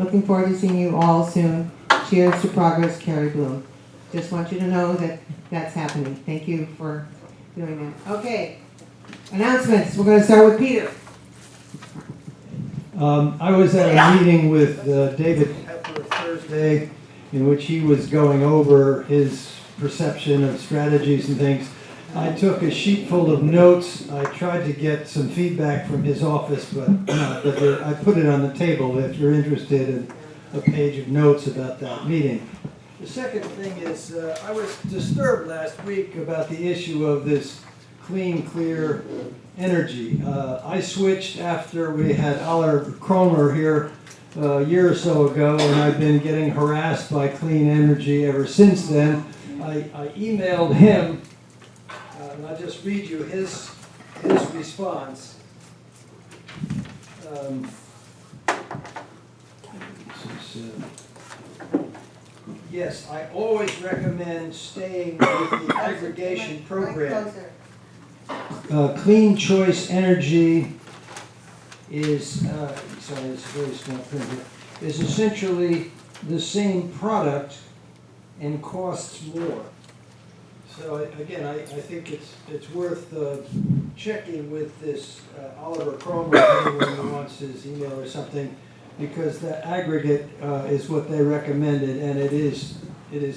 Looking forward to seeing you all soon. Cheers to progress, Carrie Bloom. Just want you to know that that's happening. Thank you for doing that. Okay, announcements. We're going to start with Peter. I was at a meeting with David Pepper Thursday in which he was going over his perception of strategies and things. I took a sheet full of notes. I tried to get some feedback from his office, but I put it on the table if you're interested in a page of notes about that meeting. The second thing is I was disturbed last week about the issue of this clean, clear energy. I switched after we had Aller Cromer here a year or so ago, and I've been getting harassed by clean energy ever since then. I emailed him, and I'll just read you his response. Yes, I always recommend staying with the aggregation program. Clean Choice Energy is, sorry, it's very small print here, is essentially the same product and costs more. So again, I think it's worth checking with this Oliver Cromer, if anyone wants his email or something, because the aggregate is what they recommended, and it is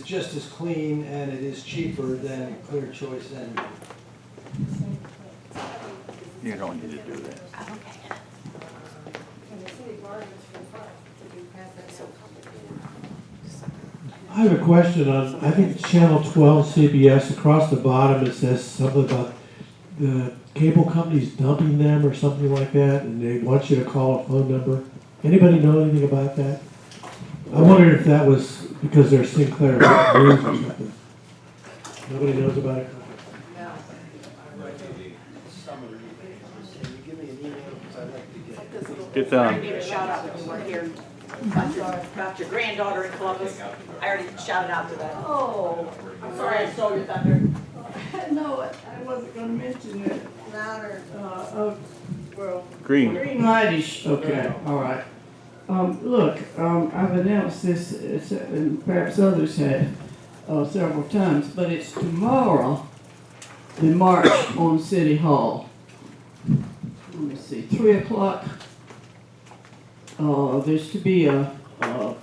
just as clean and it is cheaper than Clear Choice Energy. You don't need to do that. I have a question on, I think it's channel 12 CBS. Across the bottom it says something about the cable companies dumping them or something like that, and they want you to call a phone number. Anybody know anything about that? I wondered if that was because they're Sinclair News or something. Nobody knows about it? Get I gave a shout out when you weren't here about your granddaughter in Columbus. I already shouted out to that. Oh, I'm sorry I stole your thunder. No, I wasn't gonna mention it. Louder. Well, green. green lightish, okay, all right. Look, I've announced this, and perhaps others have, several times, but it's tomorrow, the march on City Hall. Let me see, 3 o'clock. There's to be a I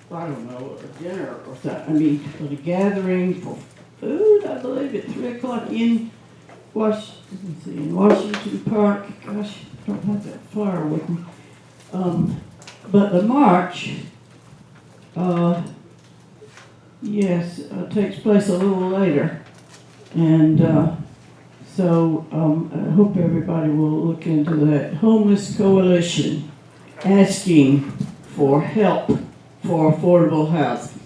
don't know, a dinner or something, a gathering for food, I believe, at 3 o'clock in Washington Park. Gosh, I don't have that flyer with me. But the march, takes place a little later. And so I hope everybody will look into that. Homeless Coalition asking for help for affordable housing.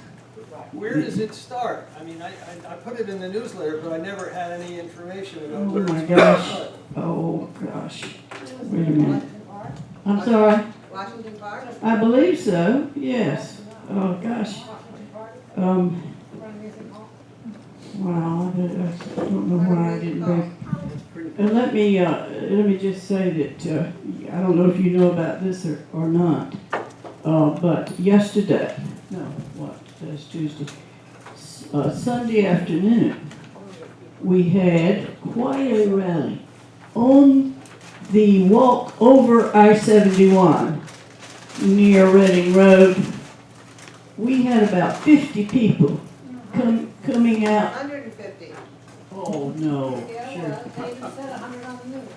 Where does it start? I mean, I put it in the newsletter, but I never had any information about Oh where my it's gosh. Oh gosh. Wait a minute. I'm sorry. Washington Park? I believe so, yes. Oh gosh. Wow, I don't know why I didn't bring. And let me just say that I don't know if you know about this or not, but yesterday, today's Tuesday, Sunday afternoon, we had quite a rally on the walk over I-71 near Reading Road. We had about 50 people coming out. 150. Oh, no. Yeah, Sure. well, they even said 100 on the news.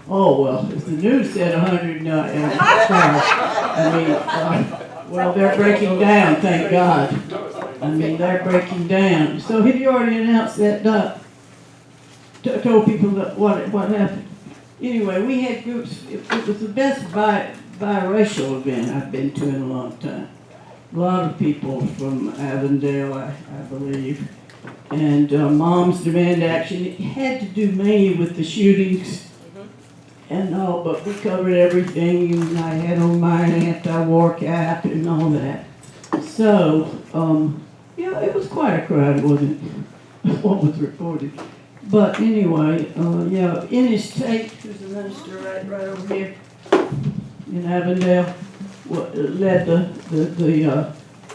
Oh, well, if the news said 100, no, well, they're breaking down, thank God. They're breaking down. So have you already announced that, Doc? Told people that what happened? Anyway, we had groups, it was the best biracial event I've been to in a long time. A lot of people from Avondale, I believe. And Moms Demand Action. It had to do mainly with the shootings and all, but we covered everything, and I had on my anti-war cap and all that. So, it was quite a crowd, wasn't it? What was reported. But anyway, Ennis Tate, who's the minister right over here in Avondale, led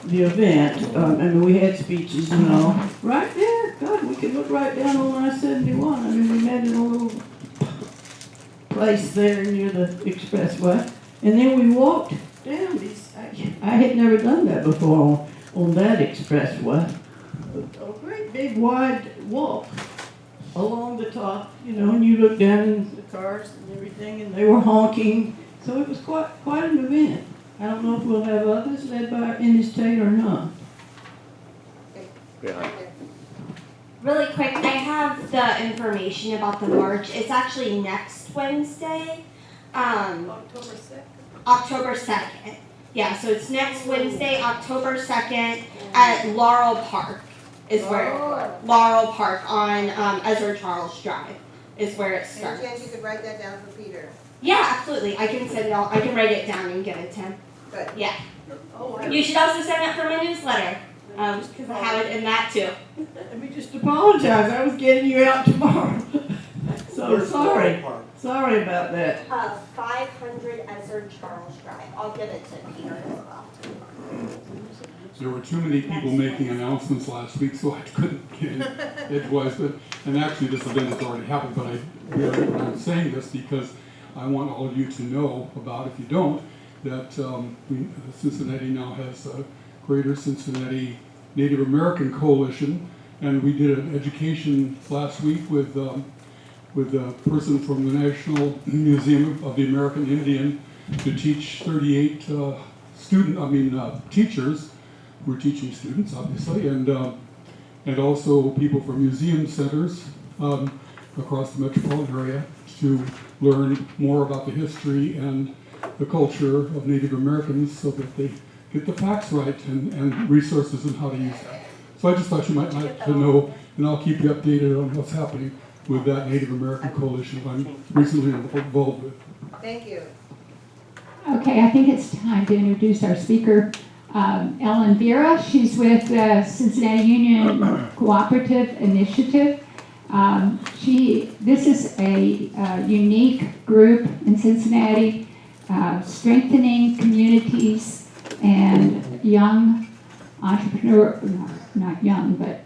the event. I mean, we had speeches and all. Right there, God, we could look right down on I-71. I mean, we met in a little place there near the expressway. And then we walked down these, I had never done that before on that expressway. A great big wide walk along the top, you know, and you look down in the cars and everything, and they were honking. So it was quite an event. I don't know if we'll have others led by any state or not. Yeah. Really quick, I have the information about the march. It's actually next Wednesday, October 2nd. Yeah, so it's next Wednesday, October 2nd at Laurel Park is where, Laurel Park on Ezra Charles Drive is where it starts. Any chance you could write that down for Peter? Yeah, absolutely. I can send it all. I can write it down and give it to him. Good. Yeah. You should also send it for my newsletter. Because I have it in that too. Let me just apologize. I was getting you out tomorrow. So sorry. Sorry about that. 500 Ezra Charles Drive. I'll give it to Peter as well. There were too many people making announcements last week, so I couldn't get it edgewise. And actually, this event has already happened, but I'm saying this because I want all of you to know about, if you don't, that Cincinnati now has a Greater Cincinnati Native American Coalition, and we did an education last week with a person from the National Museum of the American Indian to teach 38 teachers. We're teaching students, obviously, and also people from museum centers across the metropolitan area to learn more about the history and the culture of Native Americans so that they get the facts right and resources and how to use that. So I just thought you might like to know, and I'll keep you updated on what's happening with that Native American Coalition I'm recently involved with. Thank you. Okay, I think it's time to introduce our speaker, Ellen Vera. She's with the Cincinnati Union Cooperative Initiative. This is a unique group in Cincinnati, strengthening communities and young entrepreneur, not young, but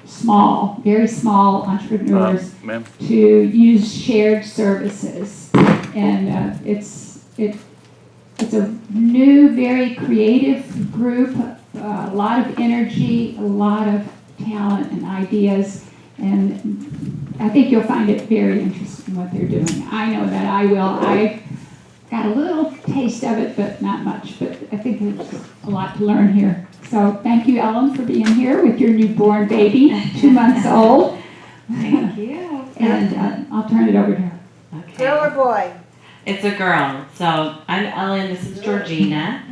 small, very small entrepreneurs Ma'am? to use shared services. And it's a new, very creative group, a lot of energy, a lot of talent and ideas, and I think you'll find it very interesting what they're doing. I know that I will. I got a little taste of it, but not much, but I think there's a lot to learn here. So thank you, Ellen, for being here with your newborn baby, 2 months old. Thank you. And I'll turn it over to her. Okay. Girl or boy? It's a girl. So I'm Ellen. This is Georgina.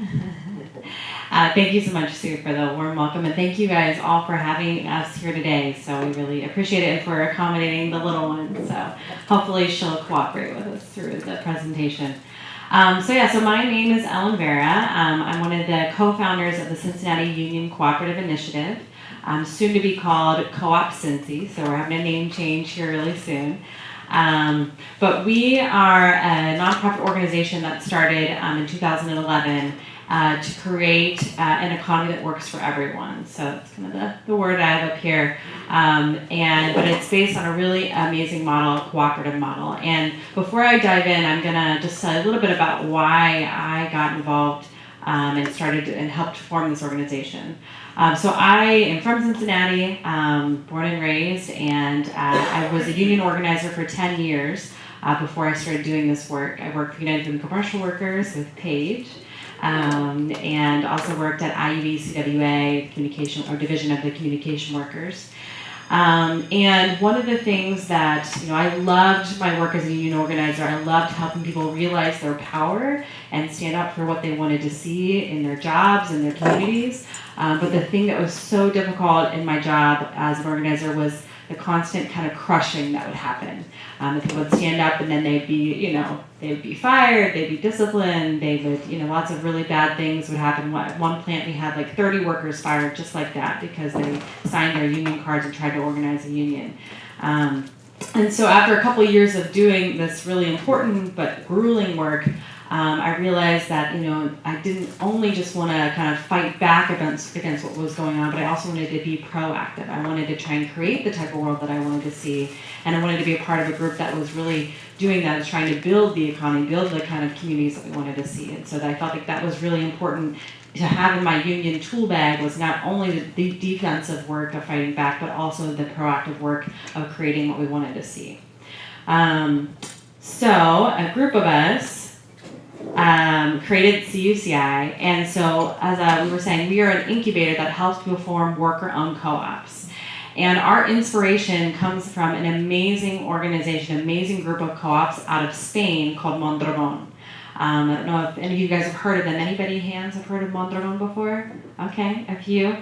Thank you so much, Sue, for the warm welcome. And thank you guys all for having us here today. So we really appreciate it and for accommodating the little one. So hopefully she'll cooperate with us through the presentation. So my name is Ellen Vera. I'm one of the co-founders of the Cincinnati Union Cooperative Initiative, soon to be called Co-op Cincy, so we're having a name change here really soon. But we are a nonprofit organization that started in 2011 to create an economy that works for everyone. So that's kind of the word I have up here. But it's based on a really amazing model, a cooperative model. And before I dive in, I'm gonna just tell you a little bit about why I got involved and started and helped form this organization. So I am from Cincinnati, born and raised, and I was a union organizer for 10 years before I started doing this work. I worked for United Women Commercial Workers with Paige. And also worked at IUB-CWA, Division of the Communication Workers. And one of the things that, I loved my work as a union organizer. I loved helping people realize their power and stand up for what they wanted to see in their jobs and their communities. But the thing that was so difficult in my job as an organizer was the constant kind of crushing that would happen. The people would stand up and then they'd be fired, they'd be disciplined, lots of really bad things would happen. At one plant we had like 30 workers fired just like that because they signed their union cards and tried to organize a union. And so after a couple of years of doing this really important but grueling work, I realized that, I didn't only just want to kind of fight back against what was going on, but I also wanted to be proactive. I wanted to try and create the type of world that I wanted to see, and I wanted to be a part of a group that was really doing that, is trying to build the economy, build the kind of communities that we wanted to see. And so I felt like that was really important to have in my union tool bag, was not only the defensive work of fighting back, but also the proactive work of creating what we wanted to see. So a group of us created CUCI, and so as we were saying, we are an incubator that helps people form worker-owned co-ops. And our inspiration comes from an amazing organization, amazing group of co-ops out of Spain called Mondragon. I don't know if any of you guys have heard of them. Anybody hands have heard of Mondragon before? Okay, a few.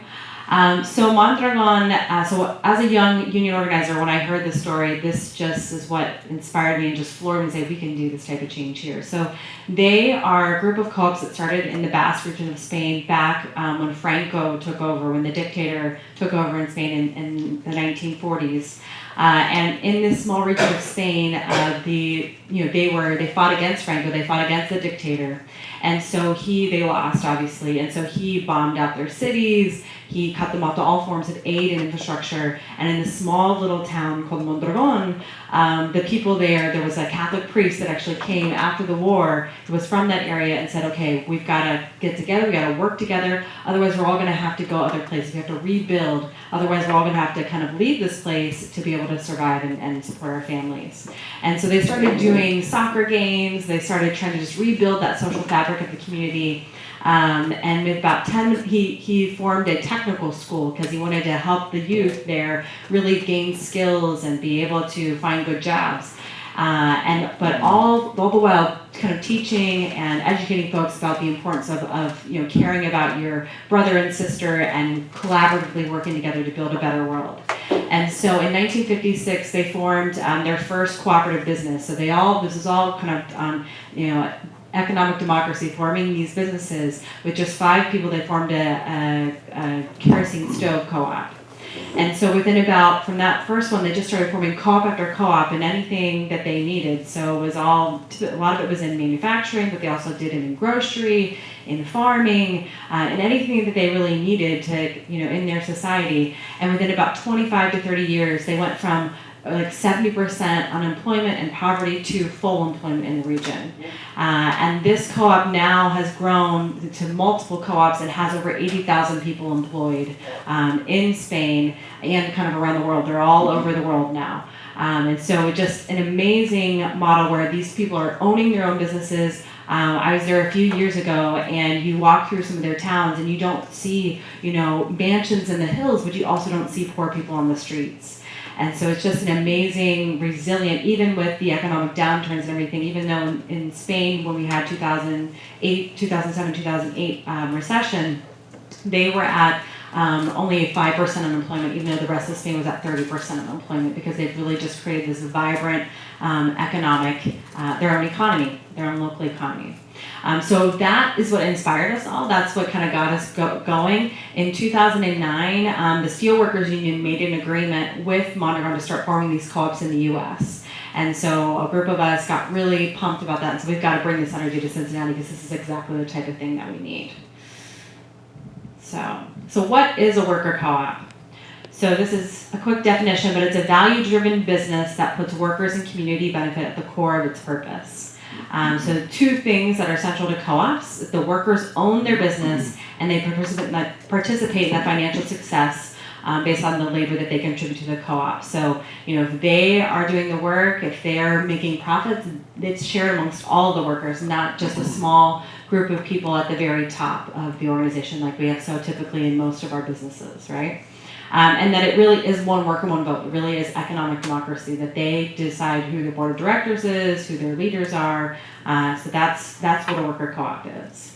So Mondragon, so as a young union organizer, when I heard the story, this just is what inspired me and just floored me and say, we can do this type of change here. So they are a group of co-ops that started in the Basque region of Spain back when Franco took over, when the dictator took over in Spain in the 1940s. And in this small region of Spain, they fought against Franco, they fought against the dictator. And so they lost, obviously, and so he bombed out their cities, he cut them off to all forms of aid and infrastructure, and in this small little town called Mondragon, the people there was a Catholic priest that actually came after the war, who was from that area, and said, okay, we've got to get together, we've got to work together, otherwise we're all going to have to go other places, we have to rebuild, otherwise we're all going to have to kind of leave this place to be able to survive and support our families. And so they started doing soccer games, they started trying to just rebuild that social fabric of the community. And with about 10, he formed a technical school because he wanted to help the youth there really gain skills and be able to find good jobs. But all the while kind of teaching and educating folks about the importance of caring about your brother and sister and collaboratively working together to build a better world. And so in 1956, they formed their first cooperative business. So this is all kind of, economic democracy, forming these businesses. With just 5 people, they formed a kerosene stove co-op. And so from that first one, they just started forming co-op after co-op and anything that they needed. So it was a lot of it was in manufacturing, but they also did it in grocery, in farming, and anything that they really needed to, in their society. And within about 25 to 30 years, they went from like 70% unemployment and poverty to full employment in the region. And this co-op now has grown to multiple co-ops and has over 80,000 people employed in Spain and kind of around the world. They're all over the world now. And so just an amazing model where these people are owning their own businesses. I was there a few years ago, and you walk through some of their towns and you don't see, mansions in the hills, but you also don't see poor people on the streets. And so it's just an amazing, resilient, even with the economic downturns and everything, even though in Spain, when we had 2007, 2008 recession, they were at only 5% unemployment, even though the rest of Spain was at 30% unemployment, because they've really just created this vibrant their own economy, their own local economy. So that is what inspired us all. That's what kind of got us going. In 2009, the Steelworkers Union made an agreement with Mondragon to start forming these co-ops in the U.S. And so a group of us got really pumped about that. And so we've got to bring this energy to Cincinnati because this is exactly the type of thing that we need. So what is a worker co-op? So this is a quick definition, but it's a value-driven business that puts workers and community benefit at the core of its purpose. So 2 things that are central to co-ops: the workers own their business and they participate in that financial success based on the labor that they contribute to the co-op. So, if they are doing the work, if they're making profits, it's shared amongst all the workers, not just a small group of people at the very top of the organization like we have so typically in most of our businesses, right? And that it really is one worker, one vote. It really is economic democracy, that they decide who the board of directors is, who their leaders are. So that's what a worker co-op is.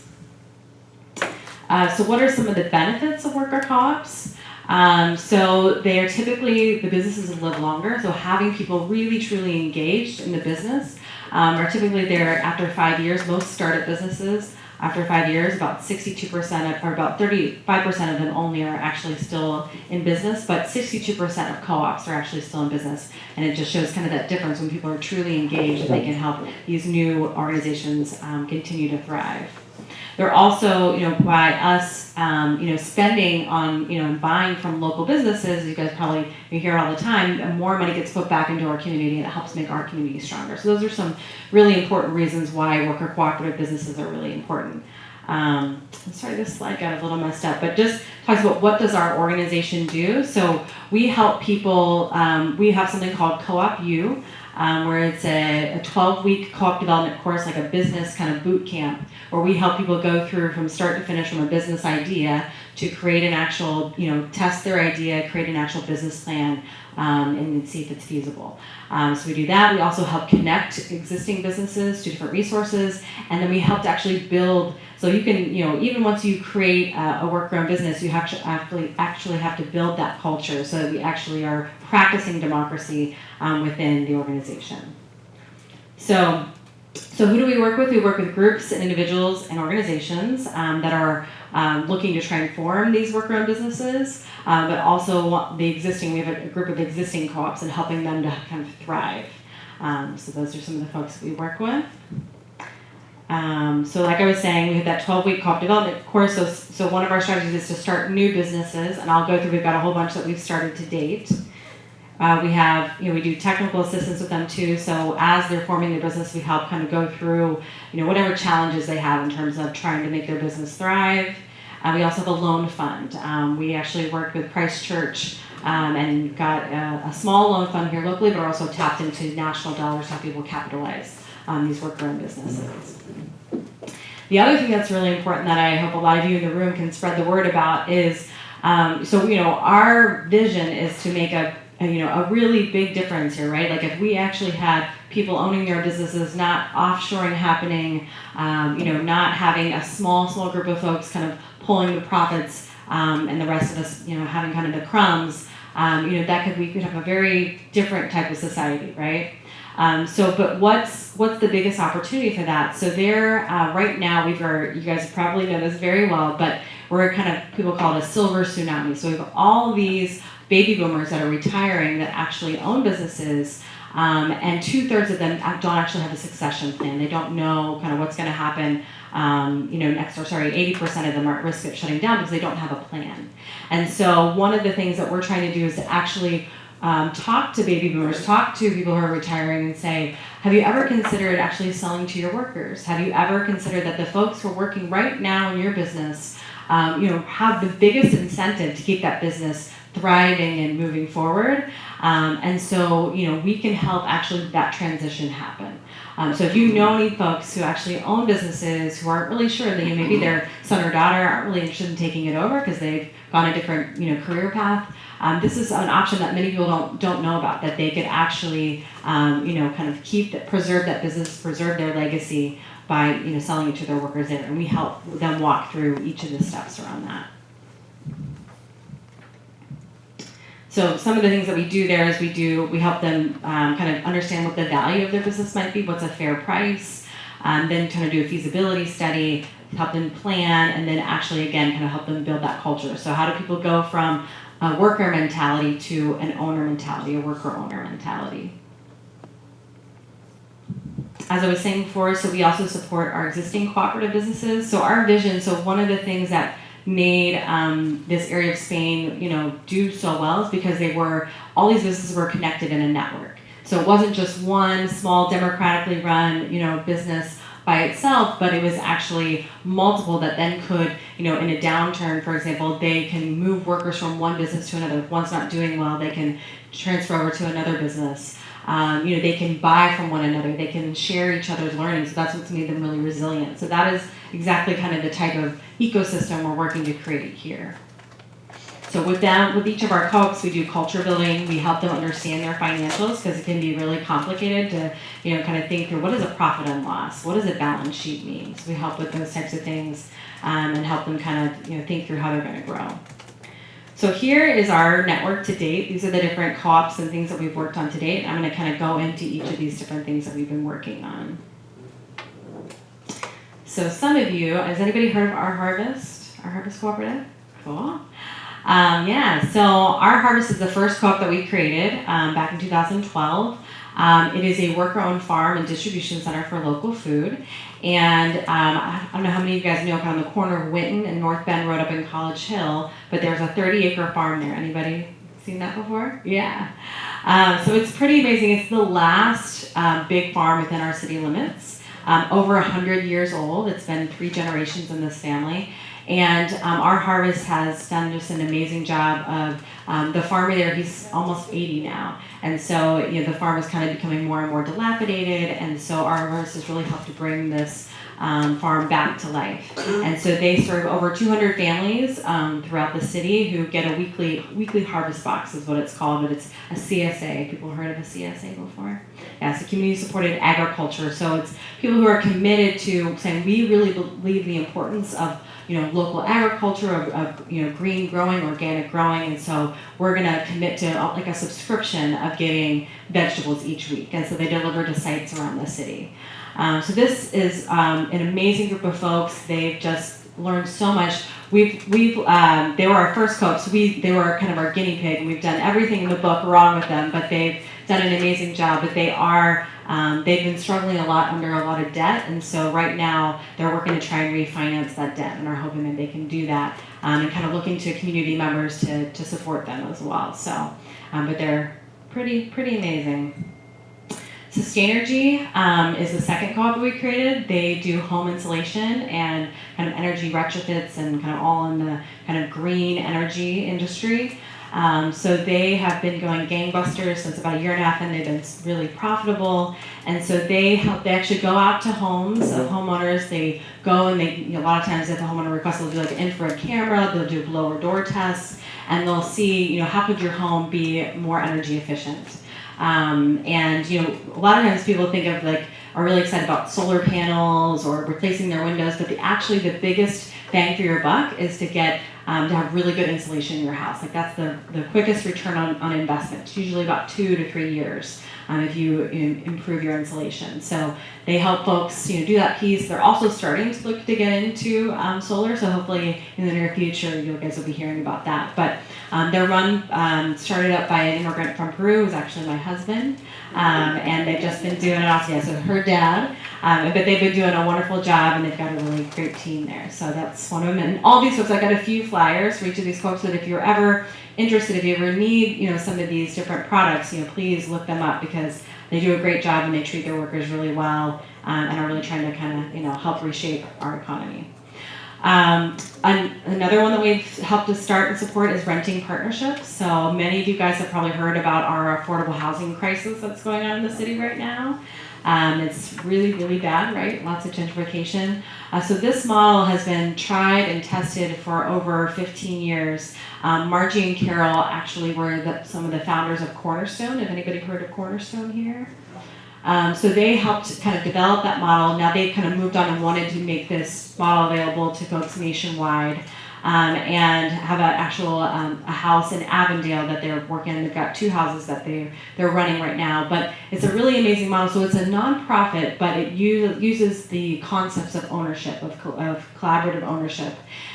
So what are some of the benefits of worker co-ops? So they are typically, the businesses live longer, so having people really truly engaged in the business are typically there after 5 years. Most startup businesses after 5 years, about 62% or about 35% of them only are actually still in business, but 62% of co-ops are actually still in business. And it just shows kind of that difference when people are truly engaged, they can help these new organizations continue to thrive. They're also, by us, spending on, buying from local businesses, you guys probably you hear all the time, more money gets put back into our community and it helps make our community stronger. So those are some really important reasons why worker cooperative businesses are really important. I'm sorry, this slide got a little messed up, but just talks about what does our organization do. So we help people, we have something called Co-op U, where it's a 12-week co-op development course, like a business kind of boot camp, where we help people go through from start to finish from a business idea to create an actual, test their idea, create an actual business plan, and see if it's feasible. So we do that. We also help connect existing businesses to different resources, and then we help to actually build. So you can, even once you create a worker-owned business, you actually have to build that culture so that we actually are practicing democracy within the organization. So who do we work with? We work with groups and individuals and organizations that are looking to transform these worker-owned businesses, but also we have a group of existing co-ops and helping them to kind of thrive. So those are some of the folks that we work with. So like I was saying, we have that 12-week co-op development course. So one of our strategies is to start new businesses, and I'll go through, we've got a whole bunch that we've started to date. We do technical assistance with them too. So as they're forming their business, we help kind of go through, whatever challenges they have in terms of trying to make their business thrive. We also have a loan fund. We actually worked with Christ Church and got a small loan fund here locally, but also tapped into national dollars to help people capitalize these worker-owned businesses. The other thing that's really important that I hope a lot of you in the room can spread the word about is, our vision is to make a really big difference here, right? Like if we actually had people owning their businesses, not offshoring happening, not having a small group of folks kind of pulling the profits, and the rest of us, having kind of the crumbs, we could have a very different type of society, right? But what's the biggest opportunity for that? So right now you guys probably know this very well, but we're kind of, people call it a silver tsunami. So we have all these baby boomers that are retiring that actually own businesses, and 2/3 of them don't actually have a succession plan. They don't know kind of what's going to happen, 80% of them are at risk of shutting down because they don't have a plan. And so one of the things that we're trying to do is to actually talk to baby boomers, talk to people who are retiring and say, have you ever considered actually selling to your workers? Have you ever considered that the folks who are working right now in your business, have the biggest incentive to keep that business thriving and moving forward? And so, we can help actually that transition happen. So if you know any folks who actually own businesses who aren't really sure that maybe their son or daughter aren't really interested in taking it over because they've gone a different career path, this is an option that many people don't know about, that they could actually kind of preserve that business, preserve their legacy by selling it to their workers there, and we help them walk through each of the steps around that. So some of the things that we do there is we help them kind of understand what the value of their business might be, what's a fair price, then kind of do a feasibility study, help them plan, and then actually again kind of help them build that culture. So how do people go from a worker mentality to an owner mentality, a worker-owner mentality? As I was saying before, so we also support our existing cooperative businesses. So our vision, so one of the things that made this area of Spain, do so well is because all these businesses were connected in a network. So it wasn't just one small democratically run, business by itself, but it was actually multiple that then could, in a downturn, for example, they can move workers from one business to another. If one's not doing well, they can transfer over to another business. They can buy from one another. They can share each other's learning. So that's what's made them really resilient. So that is exactly kind of the type of ecosystem we're working to create here. So with each of our co-ops, we do culture building. We help them understand their financials because it can be really complicated to, kind of think through what is a profit and loss? What does a balance sheet mean? So we help with those types of things and help them kind of, think through how they're going to grow. So here is our network to date. These are the different co-ops and things that we've worked on to date. I'm going to kind of go into each of these different things that we've been working on. So some of you, has anybody heard of Our Harvest Cooperative? Cool. Yeah, so Our Harvest is the first co-op that we created back in 2012. It is a worker-owned farm and distribution center for local food. And I don't know how many of you guys know, kind of on the corner of Winton and North Bend Road up in College Hill, but there's a 30-acre farm there. Anybody seen that before? Yeah. So it's pretty amazing. It's the last big farm within our city limits. Over 100 years old. It's been 3 generations in this family. And Our Harvest has done just an amazing job of the farmer there. He's almost 80 now. And so the farm is kind of becoming more and more dilapidated. And so Our Harvest has really helped to bring this farm back to life. And so they serve over 200 families throughout the city who get a weekly harvest box is what it's called, but it's a CSA. People heard of a CSA before? Yeah, it's a community supported agriculture. So it's people who are committed to saying we really believe the importance of local agriculture, of green growing, organic growing, and so we're going to commit to like a subscription of getting vegetables each week, and so they deliver to sites around the city. So this is an amazing group of folks. They've just learned so much. They were our first co-op, so they were kind of our guinea pig, and we've done everything in the book wrong with them, but they've done an amazing job. But they've been struggling a lot under a lot of debt, and so right now they're working to try and refinance that debt, and are hoping that they can do that, and kind of looking to community members to support them as well. So, but they're pretty amazing. Sustainergy is the second co-op that we created. They do home insulation and kind of energy retrofits and kind of all in the kind of green energy industry. So they have been going gangbusters since about 1.5 years, and they've been really profitable. And so they actually go out to homes of homeowners. They go and a lot of times if the homeowner requests, they'll do like an infrared camera, they'll do blower door tests, and they'll see, how could your home be more energy efficient. And a lot of times people think of are really excited about solar panels or replacing their windows, but the biggest bang for your buck is to get to have really good insulation in your house. That's the quickest return on investment. It's usually about 2 to 3 years if you improve your insulation. So they help folks do that piece. They're also starting to look to get into solar, so hopefully in the near future you guys will be hearing about that. But they're started up by an immigrant from Peru, who's actually my husband, and they've just been doing it awesome. Yeah, so her dad, but they've been doing a wonderful job, and they've got a really great team there. So that's one of them. And all these folks, I got a few flyers for each of these folks, that if you're ever interested, if you ever need some of these different products, please look them up, because they do a great job and they treat their workers really well, and are really trying to kind of help reshape our economy. Another one that we've helped to start and support is renting partnerships. So many of you guys have probably heard about our affordable housing crisis that's going on in the city right now. It's really bad, right? Lots of gentrification. So this model has been tried and tested for over 15 years. Margie and Carol actually were some of the founders of Cornerstone. Have anybody heard of Cornerstone here? So they helped kind of develop that model. Now they've kind of moved on and wanted to make this model available to folks nationwide, and have a house in Avondale that they're working on. They've got 2 houses that they're running right now. But it's a really amazing model. So it's a nonprofit, but it uses the concepts of ownership, of collaborative ownership.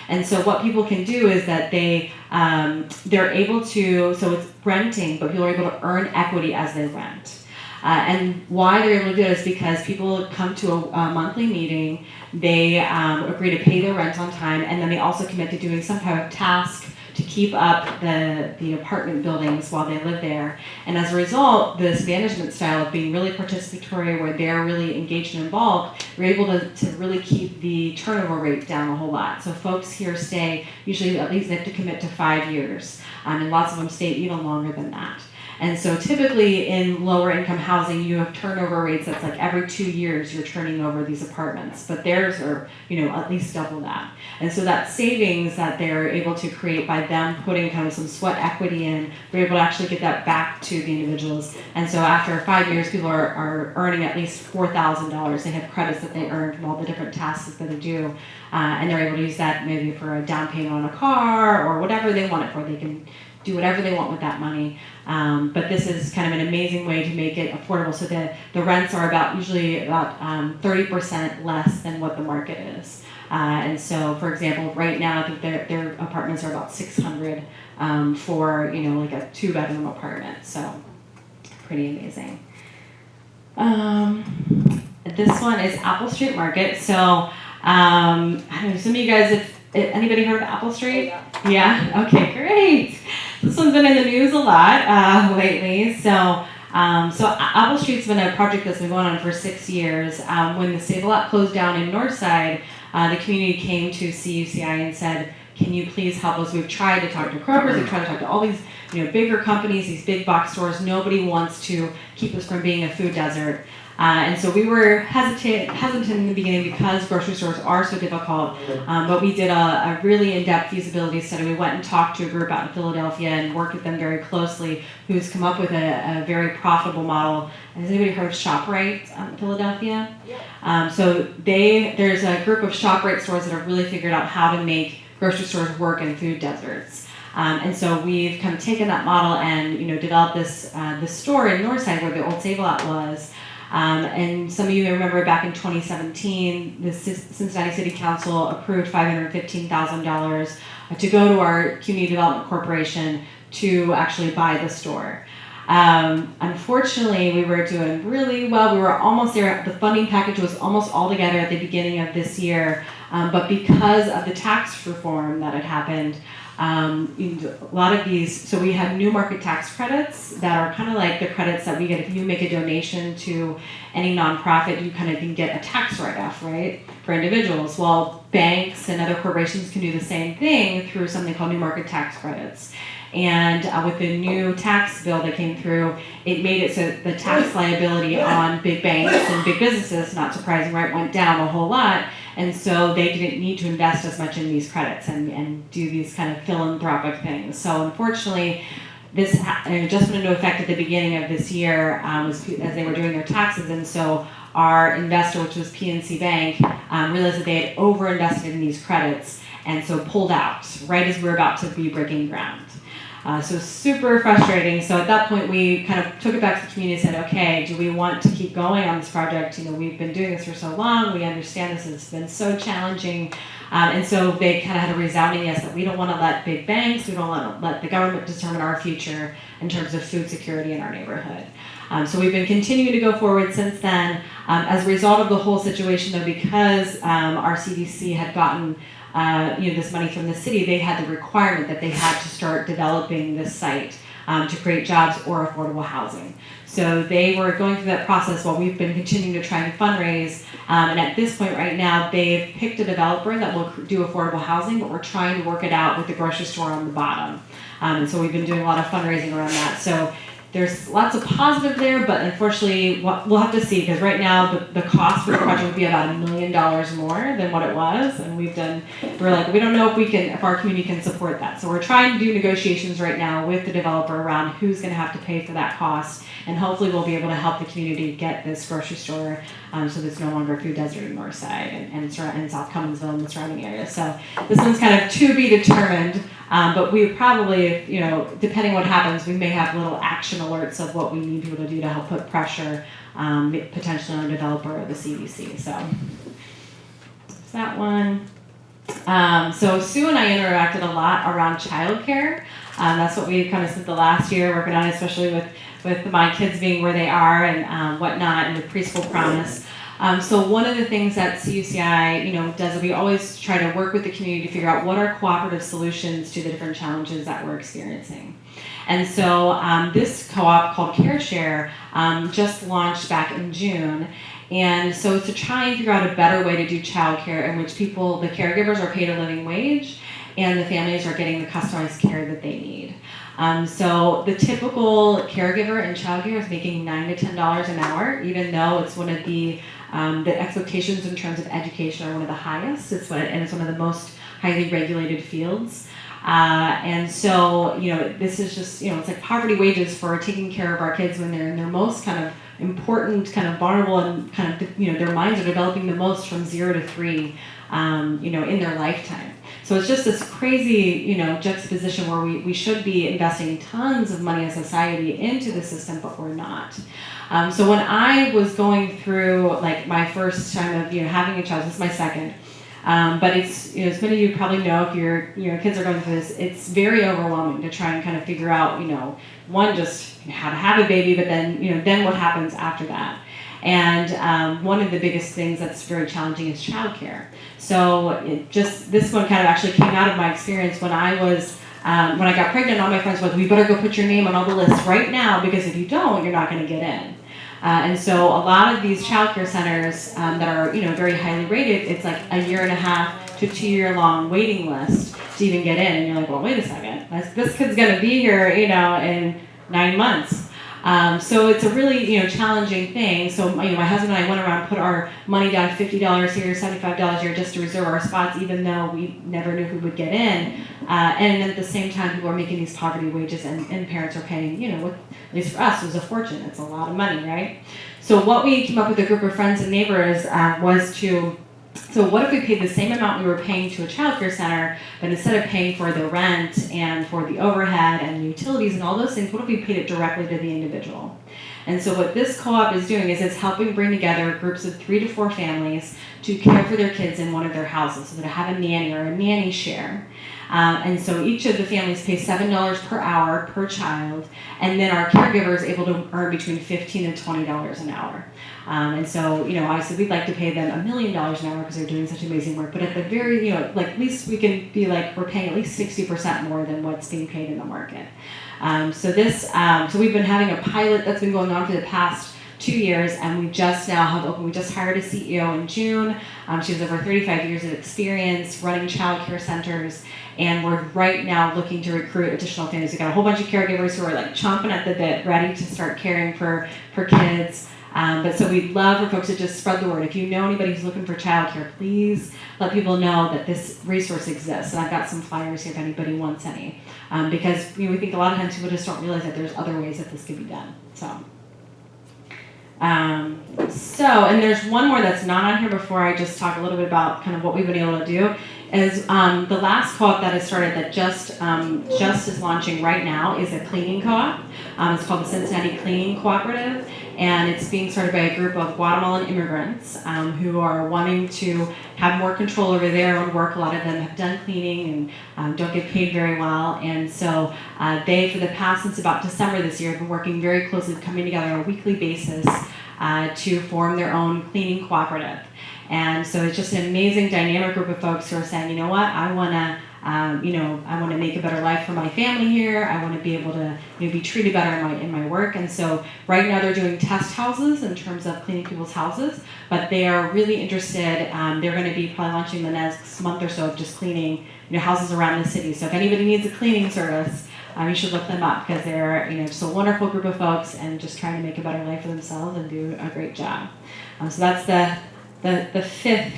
And so what people can do is that they're able to, so it's renting, but people are able to earn equity as they rent. And why they're able to do it is because people come to a monthly meeting, they agree to pay their rent on time, and then they also commit to doing some kind of task to keep up the apartment buildings while they live there. And as a result, this management style of being really participatory, where they're really engaged and involved, we're able to really keep the turnover rate down a whole lot. So folks here stay, usually at least they have to commit to 5 years, and lots of them stay even longer than that. And so typically in lower income housing, you have turnover rates that's like every 2 years you're turning over these apartments, but theirs are, at least double that. And so that savings that they're able to create by them putting kind of some sweat equity in, we're able to actually get that back to the individuals. And so after 5 years, people are earning at least $4,000. They have credits that they earn from all the different tasks that they do, and they're able to use that maybe for a down payment on a car or whatever they want it for. They can do whatever they want with that money. But this is kind of an amazing way to make it affordable. So the rents are usually about 30% less than what the market is. And so, for example, right now I think their apartments are about $600 for like a 2-bedroom apartment. So pretty amazing. This one is Apple Street Market. So I don't know, some of you guys, if anybody heard of Apple Street? Yeah? Okay, great. This one's been in the news a lot lately. So Apple Street's been a project that's been going on for 6 years. When the Save-A-Lot closed down in Northside, the community came to CUCI and said, can you please help us? We've tried to talk to Kroger's, we've tried to talk to all these bigger companies, these big box stores. Nobody wants to keep us from being a food desert. And so we were hesitant in the beginning because grocery stores are so difficult. But we did a really in-depth feasibility study. We went and talked to a group out in Philadelphia and worked with them very closely, who's come up with a very profitable model. Has anybody heard of ShopRite in Philadelphia? So there's a group of ShopRite stores that have really figured out how to make grocery stores work in food deserts. And so we've kind of taken that model and developed this store in Northside where the old Save-A-Lot was. And some of you may remember back in 2017, the Cincinnati City Council approved $515,000 to go to our Community Development Corporation to actually buy the store. Unfortunately, we were doing really well. We were almost there. The funding package was almost all together at the beginning of this year. But because of the tax reform that had happened, a lot of these, so we have new market tax credits that are kind of like the credits that we get if you make a donation to any nonprofit, you kind of can get a tax write-off, right, for individuals. Well, banks and other corporations can do the same thing through something called new market tax credits. And with the new tax bill that came through, it made it so the tax liability on big banks and big businesses, not surprising, right, went down a whole lot. And so they didn't need to invest as much in these credits and do these kind of philanthropic things. So unfortunately, this adjustment into effect at the beginning of this year was as they were doing their taxes. And so our investor, which was PNC Bank, realized that they had overinvested in these credits and so pulled out right as we were about to be breaking ground. So super frustrating. So at that point, we kind of took it back to the community and said, okay, do we want to keep going on this project? We've been doing this for so long. We understand this has been so challenging. And so they kind of had a resounding yes that we don't want to let big banks, we don't want to let the government determine our future in terms of food security in our neighborhood. So we've been continuing to go forward since then. As a result of the whole situation, though, because our CDC had gotten this money from the city, they had the requirement that they had to start developing this site to create jobs or affordable housing. So they were going through that process while we've been continuing to try and fundraise. And at this point right now, they've picked a developer that will do affordable housing, but we're trying to work it out with the grocery store on the bottom. And so we've been doing a lot of fundraising around that. So there's lots of positive there, but unfortunately, we'll have to see, because right now the cost for the project would be about $1 million more than what it was, and we're like, we don't know if our community can support that. So we're trying to do negotiations right now with the developer around who's going to have to pay for that cost, and hopefully we'll be able to help the community get this grocery store so that it's no longer a food desert in Northside and South Cumminsville and the surrounding area. So this one's kind of to be determined. But we probably, depending what happens, we may have little action alerts of what we need people to do to help put pressure potentially on a developer or the CDC. So there's that one. So Sue and I interacted a lot around childcare. That's what we kind of spent the last year working on, especially with my kids being where they are and whatnot, and the preschool promise. So one of the things that CUCI, does is we always try to work with the community to figure out what are cooperative solutions to the different challenges that we're experiencing. And so this co-op called CareShare just launched back in June. And so it's to try and figure out a better way to do childcare in which the caregivers are paid a living wage and the families are getting the customized care that they need. So the typical caregiver in childcare is making $9 to $10 an hour, even though it's one of the expectations in terms of education are one of the highest. It's one of the most highly regulated fields. And so, this is just, it's like poverty wages for taking care of our kids when they're in their most kind of important, kind of vulnerable, and kind of, their minds are developing the most from 0 to 3, in their lifetime. So it's just this crazy, juxtaposition where we should be investing tons of money as a society into the system, but we're not. So when I was going through like my first time of having a child, this is my second, but it's as many of you probably know, if your kids are going through this, it's very overwhelming to try and kind of figure out one, just how to have a baby, but then what happens after that. And one of the biggest things that's very challenging is childcare. So this one kind of actually came out of my experience when I was when I got pregnant. All my friends were like, "We better go put your name on all the lists right now, because if you don't, you're not going to get in." And so a lot of these childcare centers that are very highly rated, it's like a 1.5 to 2 year long waiting list to even get in. And you're like, well, wait a second, this kid's going to be here, in 9 months. So it's a really, challenging thing. So, my husband and I went around, put our money down, $50 here, $75 here, just to reserve our spots, even though we never knew who would get in. And at the same time, people are making these poverty wages, and parents are paying, at least for us, it was a fortune. It's a lot of money, right? So what we came up with, a group of friends and neighbors, so what if we paid the same amount we were paying to a childcare center, but instead of paying for the rent and for the overhead and utilities and all those things, what if we paid it directly to the individual? And so what this co-op is doing is it's helping bring together groups of 3 to 4 families to care for their kids in one of their houses, so to have a nanny or a nanny share. And so each of the families pay $7 per hour per child, and then our caregiver is able to earn between $15 and $20 an hour. And so, obviously we'd like to pay them $1 million an hour because they're doing such amazing work, but at the very, at least we can be like, we're paying at least 60% more than what's being paid in the market. So we've been having a pilot that's been going on for the past 2 years, and we just now have opened, we just hired a CEO in June. She has over 35 years of experience running child care centers, and we're right now looking to recruit additional families. We've got a whole bunch of caregivers who are like chomping at the bit, ready to start caring for kids. But so we'd love for folks to just spread the word. If you know anybody who's looking for childcare, please let people know that this resource exists. And I've got some flyers here if anybody wants any. Because we think a lot of times people just don't realize that there's other ways that this could be done. And there's one more that's not on here before I just talk a little bit about kind of what we've been able to do. Is the last co-op that has started that just is launching right now is a cleaning co-op. It's called the Cincinnati Cleaning Cooperative, and it's being started by a group of Guatemalan immigrants who are wanting to have more control over their own work. A lot of them have done cleaning and don't get paid very well, and so they, for the past, since about December this year, have been working very closely, coming together on a weekly basis to form their own cleaning cooperative. And so it's just an amazing dynamic group of folks who are saying, you know what, I want to make a better life for my family here. I want to be able to be treated better in my work. And so right now they're doing test houses in terms of cleaning people's houses, but they are really interested. They're going to be probably launching the next month or so of just cleaning houses around the city. So if anybody needs a cleaning service, you should look them up, because they're just a wonderful group of folks and just trying to make a better life for themselves and do a great job. So that's the fifth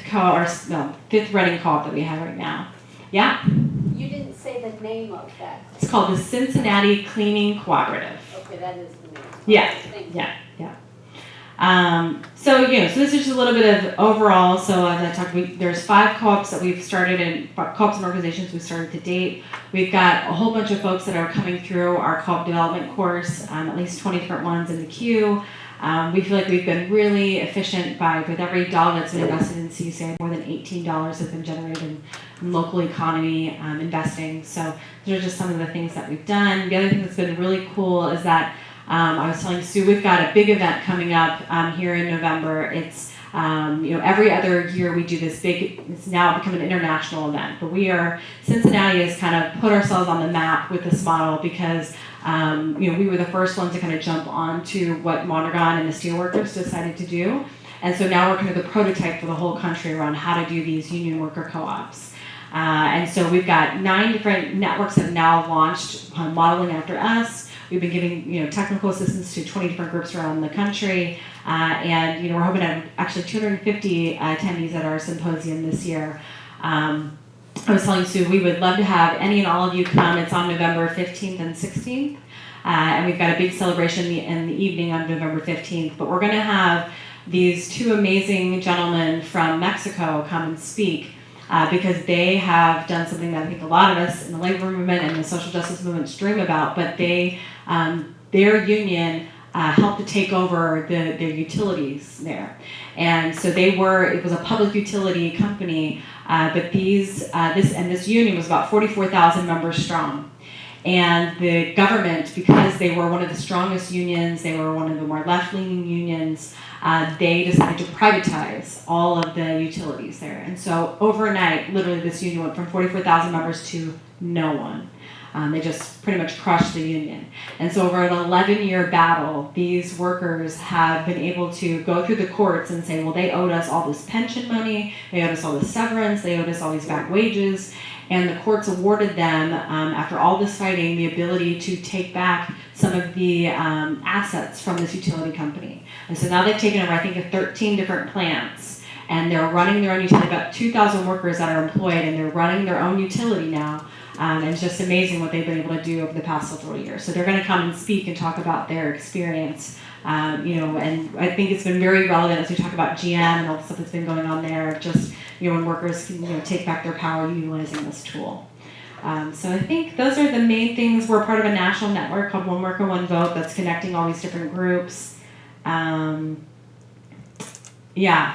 Reading co-op that we have right now. Yeah? You didn't say the name of that. It's called the Cincinnati Cleaning Cooperative. Okay, that is the name. Yeah, Thank you. yeah. So this is just a little bit of overall. So as I talked, there's 5 co-ops that we've started, and co-ops and organizations we've started to date. We've got a whole bunch of folks that are coming through our co-op development course, at least 20 different ones in the queue. We feel like we've been really efficient with every dollar that's been invested in CUCI, more than $18 has been generated in local economy investing. So those are just some of the things that we've done. The other thing that's been really cool is that I was telling Sue, we've got a big event coming up here in November. It's every other year we do this big, it's now become an international event, but Cincinnati has kind of put ourselves on the map with this model because we were the first ones to kind of jump onto what Mondragon and the steelworkers decided to do. And so now we're kind of the prototype for the whole country around how to do these union worker co-ops. And so we've got 9 different networks that have now launched modeling after us. We've been giving technical assistance to 20 different groups around the country, and we're hoping to have actually 250 attendees at our symposium this year. I was telling Sue we would love to have any and all of you come. It's on November 15th and 16th, and we've got a big celebration in the evening on November 15th. But we're going to have these 2 amazing gentlemen from Mexico come and speak. because they have done something that I think a lot of us in the labor movement and the social justice movement dream about, but they, their union helped to take over their utilities there. And so it was a public utility company, but this union was about 44,000 members strong. And the government, because they were one of the strongest unions, they were one of the more left-leaning unions, they decided to privatize all of the utilities there. And so overnight, literally this union went from 44,000 members to no one. They just pretty much crushed the union. And so over an 11-year battle, these workers have been able to go through the courts and say, well, they owed us all this pension money, they owed us all this severance, they owed us all these back wages. And the courts awarded them, after all this fighting, the ability to take back some of the assets from this utility company. And so now they've taken over, I think, 13 different plants, and they're running their own utility, about 2,000 workers that are employed, and they're running their own utility now. And it's just amazing what they've been able to do over the past several years. So they're going to come and speak and talk about their experience, and I think it's been very relevant as we talk about GM and all the stuff that's been going on there, just, when workers can, take back their power utilizing this tool. So I think those are the main things. We're part of a national network called One Worker, One Vote that's connecting all these different groups. I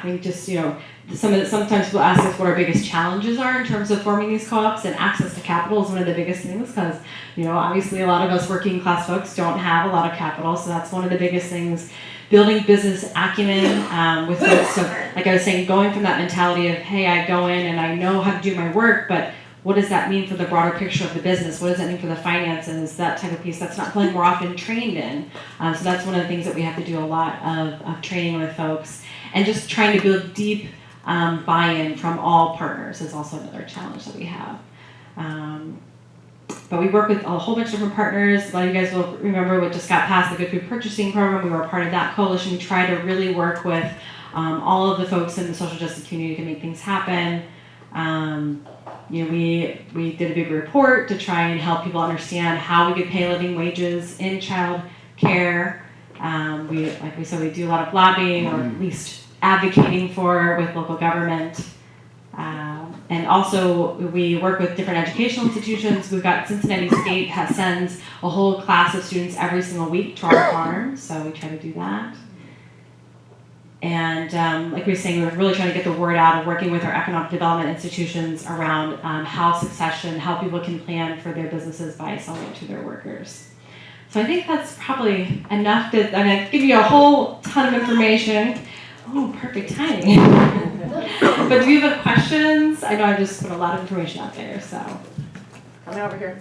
think just, sometimes people ask us what our biggest challenges are in terms of forming these co-ops, and access to capital is one of the biggest things because, obviously a lot of us working class folks don't have a lot of capital, so that's one of the biggest things. Building business acumen with folks, so like I was saying, going from that mentality of, hey, I go in and I know how to do my work, but what does that mean for the broader picture of the business? What does that mean for the finances? That type of piece that's not something we're often trained in. So that's one of the things that we have to do a lot of training with folks. And just trying to build deep buy-in from all partners is also another challenge that we have. But we work with a whole bunch of different partners. A lot of you guys will remember what just got passed, the Good Food Purchasing Program. We were a part of that coalition. We try to really work with all of the folks in the social justice community to make things happen. We did a big report to try and help people understand how we could pay living wages in child care. Like we said, we do a lot of lobbying, or at least advocating for with local government. And also we work with different educational institutions. We've got Cincinnati State sends a whole class of students every single week to our farm, so we try to do that. And like we were saying, we're really trying to get the word out of working with our economic development institutions around how succession, how people can plan for their businesses by selling it to their workers. So I think that's probably enough to give you a whole ton of information. Oh, perfect timing. But do you have questions? I know I just put a lot of information out there, so. Coming over here.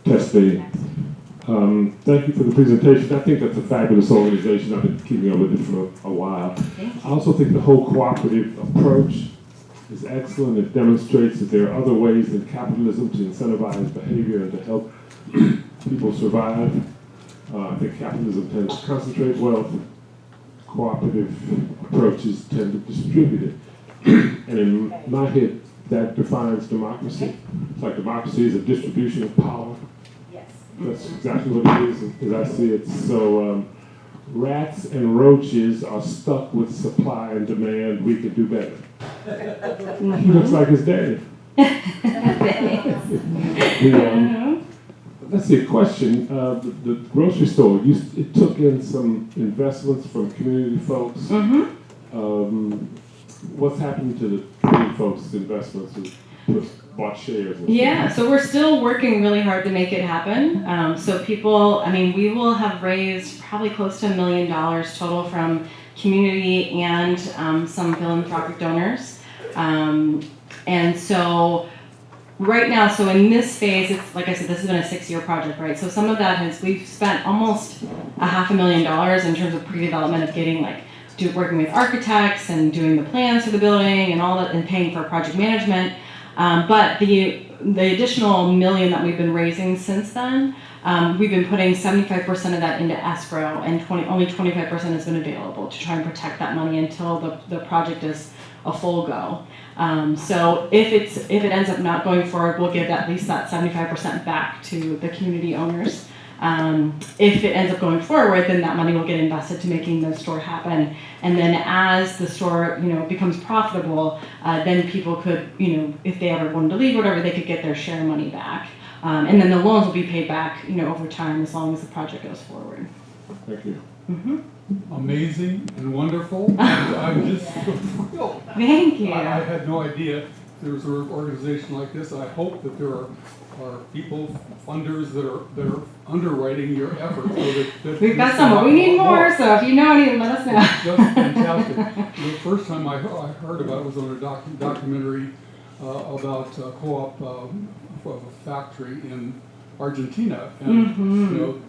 Testing. Thank you for the presentation. I think that's a fabulous organization. I've been keeping up with it for a while. I also think the whole cooperative approach is excellent. It demonstrates that there are other ways than capitalism to incentivize behavior and to help people survive. I think capitalism tends to concentrate wealth. Cooperative approaches tend to distribute it. And in my head, that defines democracy. It's like democracy is a distribution of power. Yes. That's exactly what it is as I see it. So rats and roaches are stuck with supply and demand. We could do better. He looks like his daddy. Let's see, a question. The grocery store, it took in some investments from community folks. What's happening to the community folks' investments who bought shares? Yeah, so we're still working really hard to make it happen. So people, we will have raised probably close to $1 million total from community and some philanthropic donors. And so right now, so in this phase, it's like I said, this has been a 6-year project, right? So some of that we've spent almost $500,000 in terms of pre-development of getting working with architects and doing the plans for the building and all that, and paying for project management. But the additional $1 million that we've been raising since then, we've been putting 75% of that into escrow, and only 25% has been available to try and protect that money until the project is a full go. So if it ends up not going forward, we'll give at least that 75% back to the community owners. If it ends up going forward, then that money will get invested to making the store happen. And then as the store, becomes profitable, then people could, if they ever wanted to leave or whatever, they could get their share money back. And then the loans will be paid back, over time as long as the project goes forward. Thank you. Mm-hmm. Amazing and wonderful. I'm just thrilled. Thank you. I had no idea there was an organization like this. I hope that there are people, funders that are underwriting your efforts. So that We've got some, but we need more, so if you know any, let us know. Just fantastic. The first time I heard about it was on a documentary about a co-op of a factory in Argentina. And,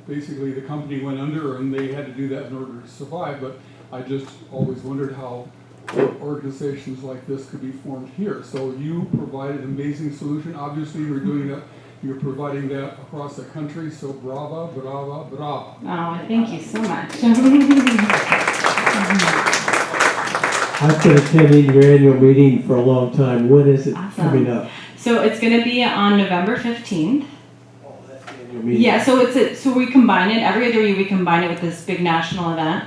basically the company went under and they had to do that in order to survive. But I just always wondered how organizations like this could be formed here. So you provide an amazing solution. Obviously you're doing that. You're providing that across the country. So brava, brava, brava. Oh, thank you so much. I've been attending your annual meeting for a long time. When is it coming up? So it's going to be on November 15th. Oh, that's the annual meeting. Yeah, so we combine it, every other year we combine it with this big national event.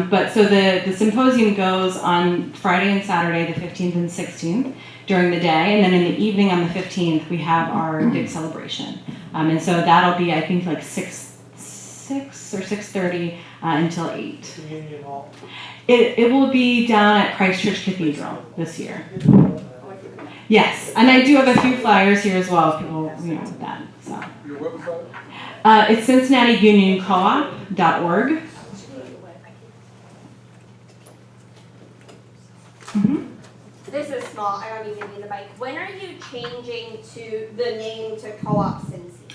But so the symposium goes on Friday and Saturday, the 15th and 16th during the day. And then in the evening on the 15th, we have our big celebration. And so that'll be, I think, like 6 or 6:30 until 8. Communion Hall. It will be down at Christ Church Cathedral this year. Yes, and I do have a few flyers here as well, if people, with that. So. Your website? It's CincinnatiUnionCoop.org. This is small, I don't even need the mic. When are you changing to the name to Co-op Cincy?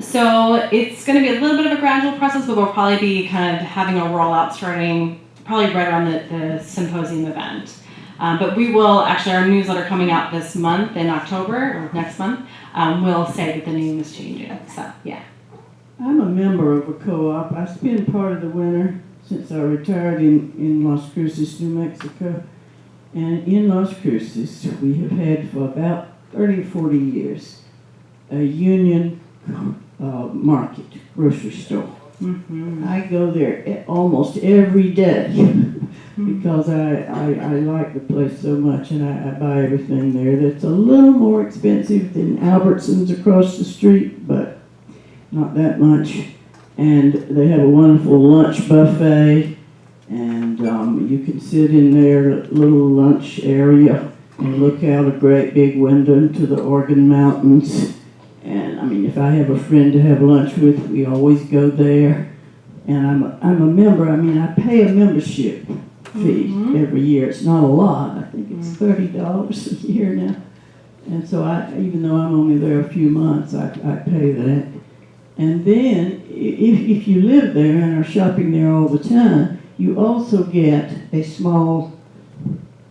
So it's going to be a little bit of a gradual process, but we'll probably be kind of having a rollout starting probably right around the symposium event. But we will, actually, our newsletter coming out this month in October, or next month, will say that the name is changing. So, yeah. I'm a member of a co-op. I spend part of the winter since I retired in Las Cruces, New Mexico. And in Las Cruces, we have had for about 30 or 40 years a union market, grocery store. Mm-hmm. I go there almost every day because I like the place so much, and I buy everything there. That's a little more expensive than Albertsons across the street, but not that much. And they have a wonderful lunch buffet, and you can sit in their little lunch area and look out a great big window into the Oregon Mountains. And I mean, if I have a friend to have lunch with, we always go there. And I'm a member. I mean, I pay a membership fee every year. It's not a lot. I think it's $30 a year now. And so even though I'm only there a few months, I pay that. And then if you live there and are shopping there all the time, you also get a small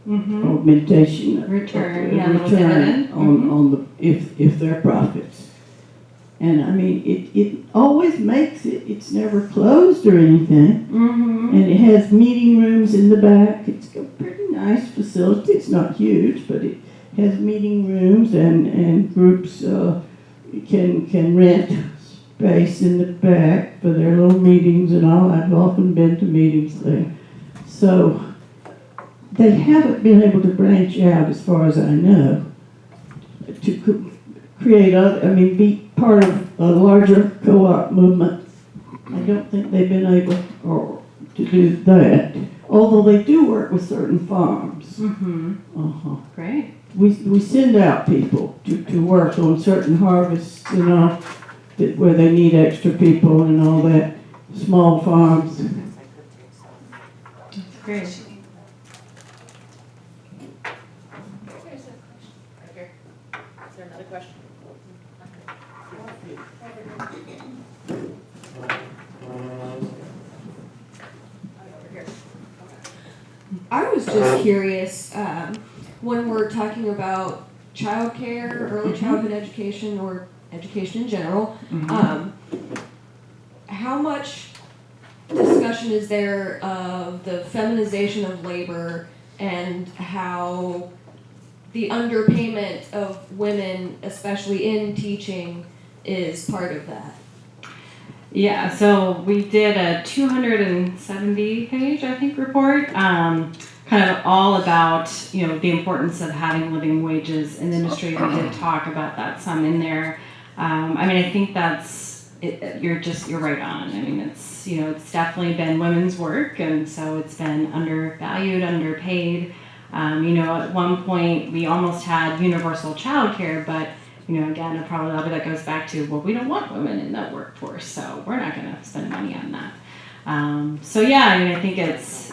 augmentation Return, return on the if they're profits. And I mean, it always makes it. It's never closed or anything. And it has meeting rooms in the back. It's a pretty nice facility. It's not huge, but it has meeting rooms, and groups can rent space in the back for their little meetings and all. I've often been to meetings there. So they haven't been able to branch out, as far as I know, to create be part of a larger co-op movement. I don't think they've been able to do that, although they do work with certain farms. Great. We send out people to work on certain harvests, where they need extra people and all that, small farms. That's great. There's a question right here. Is there another question? I was just curious, when we're talking about childcare, early childhood education, or education in general, how much discussion is there of the feminization of labor and how the underpayment of women, especially in teaching, is part of that? Yeah, so we did a 270 page, I think, report, kind of all about, you know, the importance of having living wages in the industry. We did talk about that some in there. I mean, I think that's, you're right on. I mean, it's, you know, it's definitely been women's work, and so it's been undervalued, underpaid. You know, at one point we almost had universal childcare, but you know, again, probably a lot of that goes back to, well, we don't want women in the workforce, so we're not going to spend money on that. So yeah, I mean, I think it's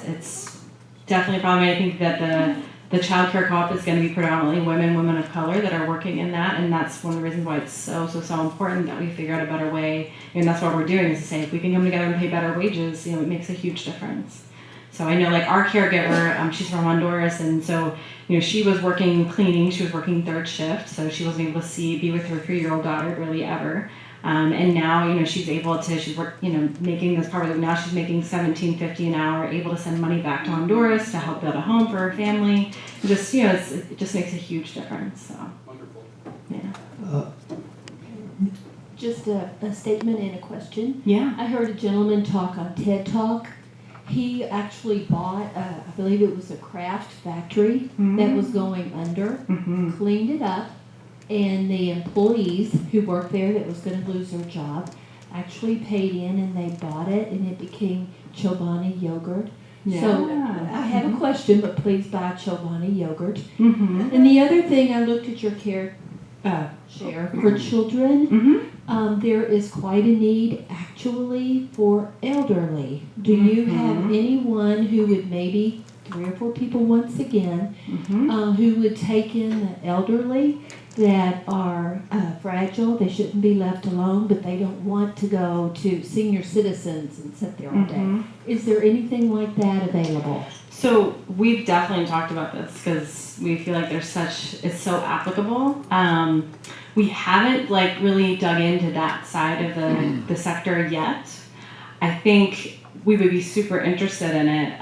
definitely a problem. I think that the child care co-op is going to be predominantly women of color that are working in that, and that's one of the reasons why it's so important that we figure out a better way, and that's what we're doing, is to say, if we can come together and pay better wages, you know, it makes a huge difference. So I know, like, our caregiver, she's from Honduras, and so, you know, she was working cleaning, she was working third shift, so she wasn't able to be with her 3-year-old daughter really ever. And now, you know, she's making this part of it. Now she's making $17.50 an hour, able to send money back to Honduras to help build a home for her family. Just, you know, it just makes a huge difference. So, Wonderful. Yeah. Just a statement and a question. Yeah. I heard a gentleman talk on TED Talk. He actually bought, I believe it was a craft factory that was going under, cleaned it up, and the employees who worked there that was going to lose their job actually paid in and they bought it, and it became Chobani yogurt. Yeah. So I have a question, but please buy Chobani yogurt. And the other thing, I looked at your share for children. There is quite a need actually for elderly. Do you have anyone who would, maybe 3 or 4 people once again, who would take in the elderly that are fragile? They shouldn't be left alone, but they don't want to go to senior citizens and sit there all day. Is there anything like that available? So we've definitely talked about this because we feel like it's so applicable. We haven't like really dug into that side of the sector yet. I think we would be super interested in it.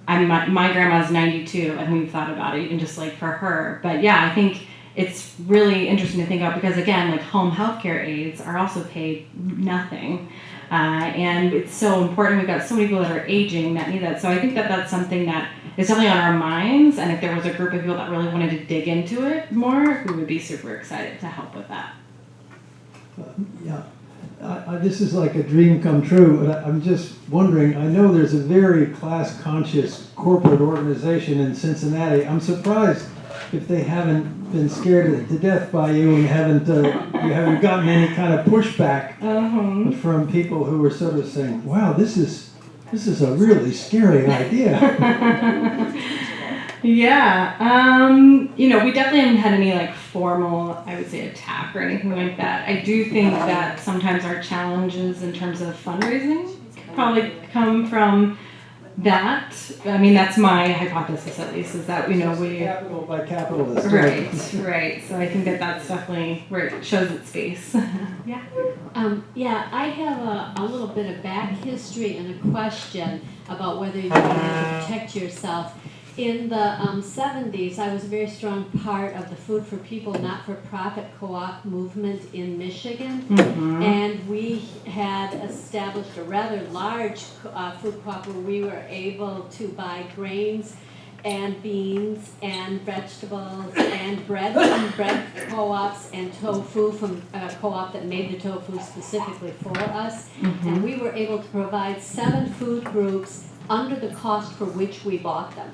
My grandma's 92 and we've thought about it even just like for her. But yeah, I think it's really interesting to think about because again, like home healthcare aides are also paid nothing. And it's so important. We've got so many people that are aging that need that. So I think that that's something that is definitely on our minds. And if there was a group of people that really wanted to dig into it more, we would be super excited to help with that. This is like a dream come true, but I'm just wondering, I know there's a very class-conscious corporate organization in Cincinnati. I'm surprised if they haven't been scared to death by you and you haven't gotten any kind of pushback from people who are sort of saying, wow, this is a really scary idea. Yeah, you know, we definitely haven't had any like formal, I would say, attack or anything like that. I do think that sometimes our challenges in terms of fundraising probably come from that. I mean, that's my hypothesis at least, is that, you know, we... Capital by capitalist. Right. So I think that that's definitely where it shows its face. Yeah. I have a little bit of back history and a question about whether you can protect yourself. In the 70s, I was a very strong part of the Food for People not-for-profit co-op movement in Michigan, and we had established a rather large food co-op where we were able to buy grains and beans and vegetables and bread from bread co-ops and tofu from a co-op that made the tofu specifically for us. And we were able to provide 7 food groups under the cost for which we bought them.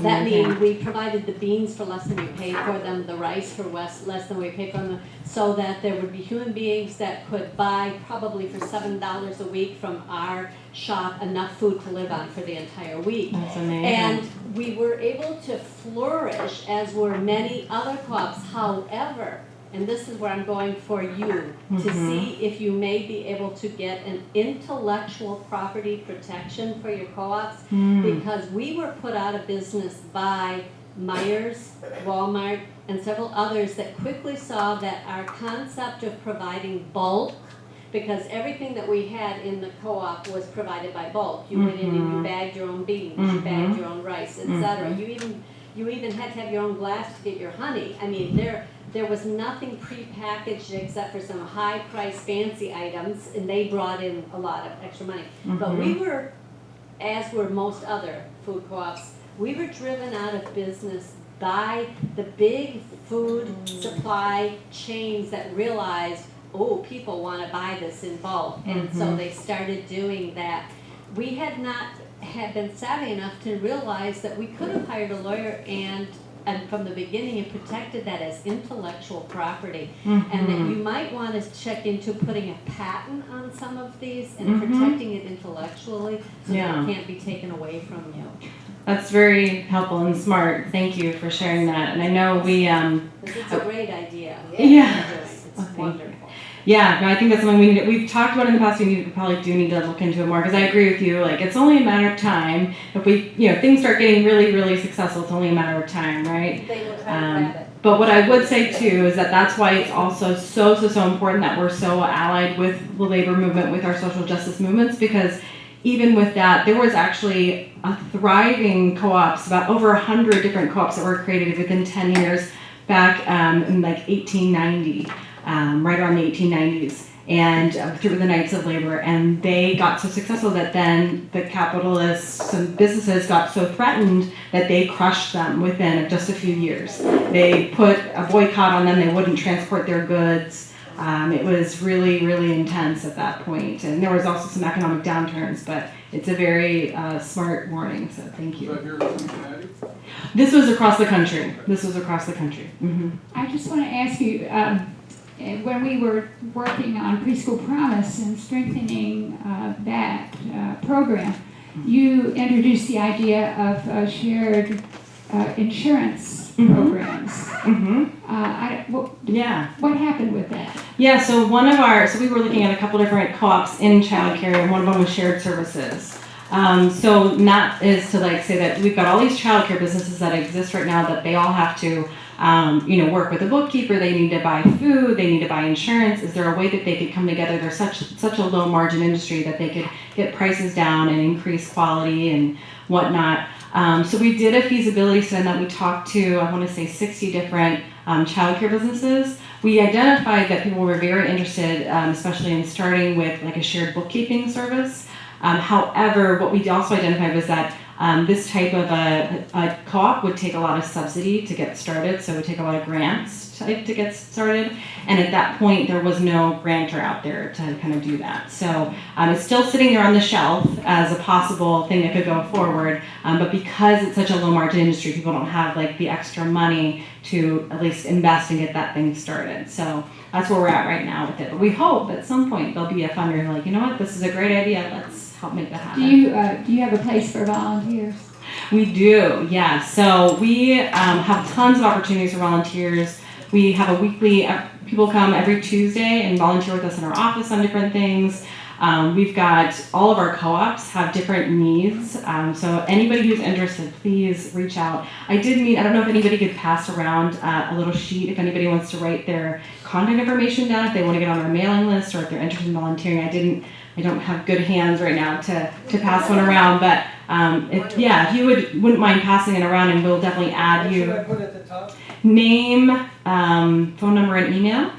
That means we provided the beans for less than we paid for them, the rice for less than we paid for them, so that there would be human beings that could buy probably for $7 a week from our shop enough food to live on for the entire week. That's amazing. And we were able to flourish, as were many other co-ops. However, and this is where I'm going for you, to see if you may be able to get an intellectual property protection for your co-ops, because we were put out of business by Myers, Walmart, and several others that quickly saw that our concept of providing bulk, because everything that we had in the co-op was provided by bulk. You went in and you bagged your own beans, you bagged your own rice, etc. You even had to have your own glass to get your honey. I mean, there was nothing prepackaged except for some high-priced fancy items, and they brought in a lot of extra money. But we were, as were most other food co-ops, we were driven out of business by the big food supply chains that realized, oh, people want to buy this in bulk. And so they started doing that. We had not been savvy enough to realize that we could have hired a lawyer and from the beginning and protected that as intellectual property. And that you might want to check into putting a patent on some of these and protecting it intellectually so that it can't be taken away from you. That's very helpful and smart. Thank you for sharing that. And I know we It's a great idea. Yeah. It's wonderful. Yeah, no, I think that's something we've talked about in the past. We probably do need to look into it more, because I agree with you. Like, it's only a matter of time. If we, things start getting really, really successful, it's only a matter of time, right? They will try to grab it. But what I would say too is that's why it's also so important that we're so allied with the labor movement, with our social justice movements, because even with that, there was actually a thriving co-ops, about over 100 different co-ops that were created within 10 years back in like 1890. Right around the 1890s, and through the Knights of Labor, and they got so successful that then the capitalists and businesses got so threatened that they crushed them within just a few years. They put a boycott on them. They wouldn't transport their goods. It was really, really intense at that point, and there was also some economic downturns, but it's a very smart warning, so thank you. Was that here in Cincinnati? This was across the country. Mm-hmm. I just want to ask you, when we were working on Preschool Promise and strengthening that program, you introduced the idea of shared insurance programs. What happened with that? Yeah, so we were looking at a couple different co-ops in childcare, and one of them was shared services. So not is to like say that we've got all these childcare businesses that exist right now that they all have to work with a bookkeeper, they need to buy food, they need to buy insurance. Is there a way that they could come together? There's such a low margin industry that they could get prices down and increase quality and whatnot. So we did a feasibility study that we talked to, I want to say 60 different childcare businesses. We identified that people were very interested, especially in starting with like a shared bookkeeping service. However, what we also identified was that this type of a co-op would take a lot of subsidy to get started, so it would take a lot of grants to get started, and at that point there was no grantor out there to kind of do that. So it's still sitting there on the shelf as a possible thing that could go forward, but because it's such a low margin industry, people don't have like the extra money to at least invest and get that thing started. So that's where we're at right now with it. But we hope at some point there'll be a funder like, you know what, this is a great idea, let's help make that happen. Do you have a place for volunteers? We do, yeah. So we have tons of opportunities for volunteers. We have a weekly, people come every Tuesday and volunteer with us in our office on different things. We've got all of our co-ops have different needs. So anybody who's interested, please reach out. I don't know if anybody could pass around a little sheet if anybody wants to write their contact information down, if they want to get on our mailing list or if they're interested in volunteering. I don't have good hands right now to pass one around, but if you wouldn't mind passing it around, and we'll definitely add you. What should I put at the top? Name, phone number, and email.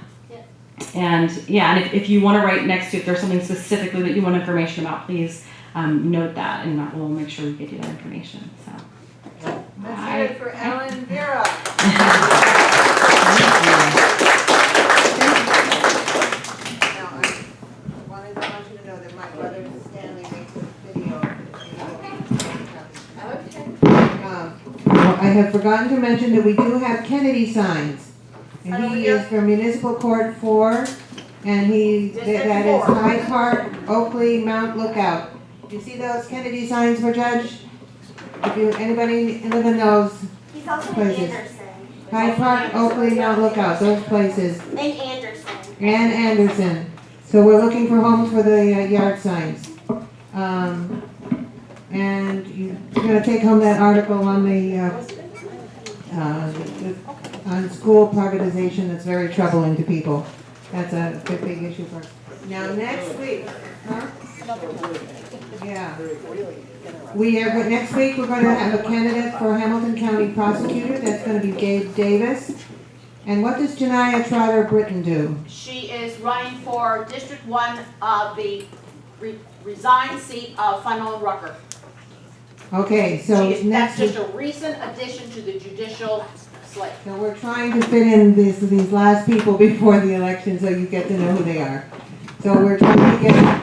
And if you want to write next to it, if there's something specifically that you want information about, please note that, and we'll make sure we get you that information. So. Let's hear it for Ellen and Vera. I want you to know that my brother Stanley makes a video. I have forgotten to mention that we do have Kennedy signs. And he is from Municipal Court 4, and that is Hyde Park, Oakley, Mount Lookout. You see those Kennedy signs for Judge? Anybody live in those He's also places? Anderson. Hyde Park, Oakley, Mount Lookout, those places. And Anderson. And Anderson. So we're looking for homes for the yard signs. And you're going to take home that article on on school privatization that's very troubling to people. That's a big issue for us. Now next week, Yeah. Next week, we're going to have a candidate for Hamilton County Prosecutor. That's going to be Gabe Davis. And what does Janiyah Trotter Britton do? She is running for District 1 of the resigned seat of Funnel and Rucker. Okay, so That's next just week, a recent addition to the judicial slate. so we're trying to fit in these last people before the election so you get to know who they are. So we're trying to get,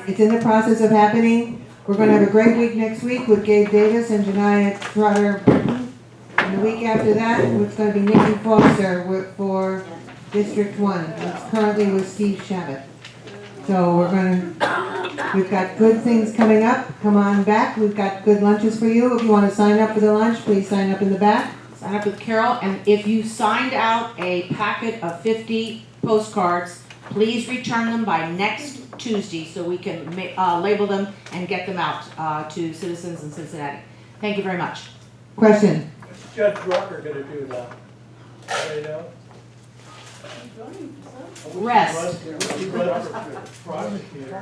it's in the process of happening. We're going to have a great week next week with Gabe Davis and Janiyah Trotter Britton. And the week after that, it's going to be Nikki Foster for District 1. It's currently with Steve Shabbat. So we've got good things coming up. Come on back. We've got good lunches for you. If you want to sign up for the lunch, please sign up in the back. Sign up with Carol, and if you signed out a packet of 50 postcards, please return them by next Tuesday so we can label them and get them out to citizens in Cincinnati. Thank you very much. Question? What's Judge Rucker gonna do now? Anybody know? Rest. He runs for prosecutor.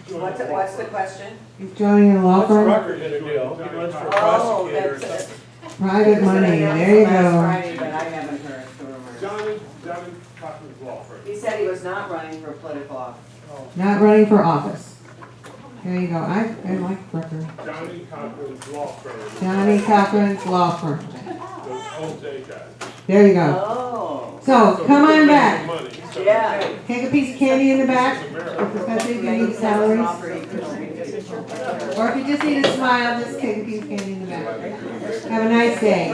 What's the question? He's joining a law What's firm? Rucker gonna do? He runs for Oh, prosecutor or that's something. Private money. There you Last go. Friday, but I haven't heard the rumors. Johnny Cochran's law firm. He said he was not running for political office. Not running for office. There you go. I like Rucker. Johnny Cochran's law firm. Johnny Cochran's law firm. Those old day guys. There you go. Oh. So come on back. Money. So Yeah. Take a piece of candy in the back, especially if you need salaries. Or if you just need a smile, just take a piece of candy in the back. Have a nice day.